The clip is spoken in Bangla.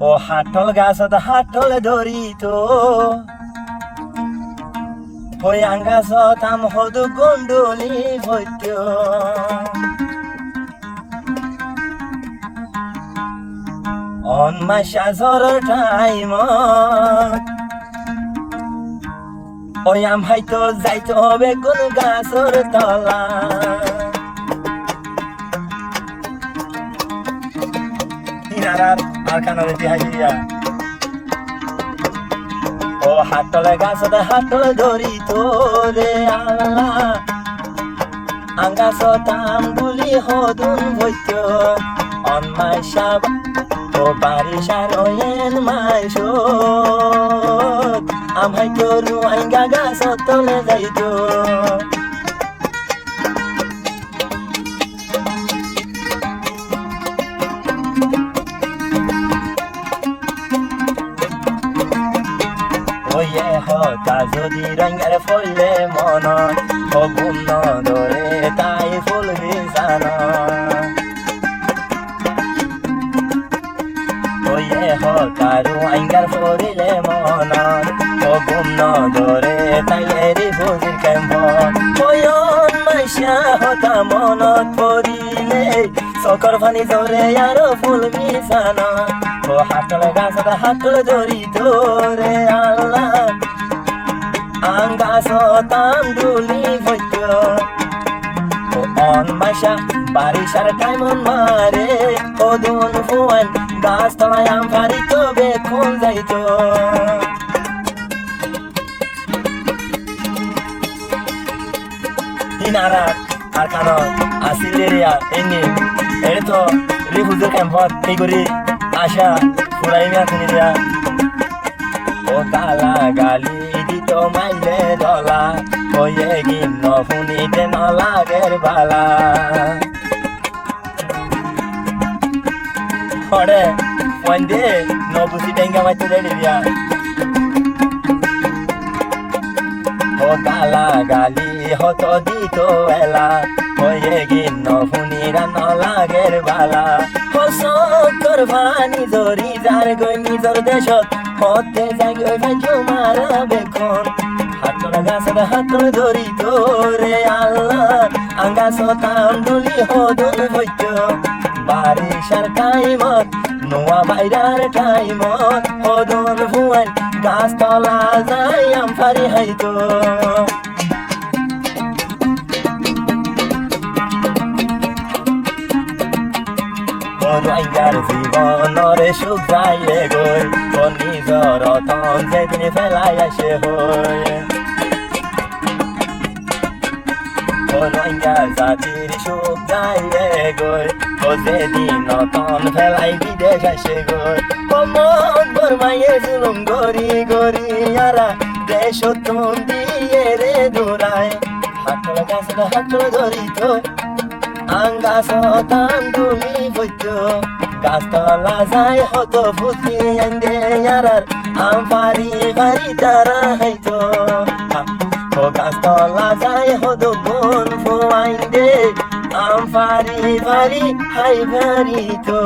ও হাটল গাছত হাটল ধরিত হই আঙ্গাছত আম হদু গন্ডলি ভৈত্য অন মাসা ঝড়র টাইম ওই আম হাইতো যাইতে হবে কোন গাছর তলা আর কানারে হাসিয়া ও হাটলে গাছত হাটল ধরি তোরে আল্লাহ আঙ্গাছত আম গুলি হদুন ভৈত্য অন মাইসা ও বারিশার ওয়েন মাইশো আম হাইতো রুয়াইঙ্গা গাছত তলে যাইতো ওয়ে হতা যদি রঙের ফলে মন হগুম নদরে তাই ফুল বিছান ওয়ে হতা রুয়াইঙ্গার ফরিলে মন হগুম নদরে তাই এরি ফুজির কেম্ব ওয়ন মাইশা হতা মনত পড়িলে চকর পানি জরে আর ফুল বিছান ও হাটল গাছত হাটল ধরি তোরে আল্লাহ আঙ্গাছত আম দুলি ভৈত্য ও অন মাসা বারিশার টাইমন মারে ও দুন ফুয়ান গাছ তলায় আম ফারিত বেকুন যাইত ইনারা আর কারণ আসিলেরিয়া এনে এর তো রিফুজের ক্যাম্পত এই করি আশা ফুরাই মেয়ে দিয়া ও তালা গালি দিত মাইলে দলা হয়ে গিন্ন ফুনিতে নলাগের বালা হরে ওয়ান্ডে নবুসি ডেঙ্গা মাইতে দেড়ি দিয়া ও তালা গালি হতো দিত এলা হয়ে গিন্ন ফুনিরা নলাগের বালা হসকর ভানি জরি যার গই নিজর দেশত হতে যাই ওই ভাই জমারা বেখন হাতল গাছত হাতল ধরি তোরে আল্লাহ আঙ্গাছত আম দুলি হদুন ভৈত্য বারিশার টাইমত নোয়া বাইরার টাইমত হদুন ভুয়ান গাছ তলা যাই আম ফারি হাইতো রোহিঙ্গার জীবনরে সুখ যাইয়ে গই ও নিজর রতন যেদিন ফেলাই আসে হই ও রোহিঙ্গার জাতির সুখ যাইয়ে গই ও যেদিন রতন ফেলাই বিদেশ আসে গই ও মন বরমাইয়ে জুলুম গরি গরি আরা দেশ তুম দিয়ে রে দূরায় হাটল গাছ হাটল ধরিত আঙ্গাছত আম দুলি ভৈত্য গাছতলা যায় হত ফুটি আইন্দে ইয়ারার আম ফারি ফারি তারা হাইতো ও গাছতলা যায় হত বন ফুয়াইন্দে আম ফারি ফারি হাই ফারি তো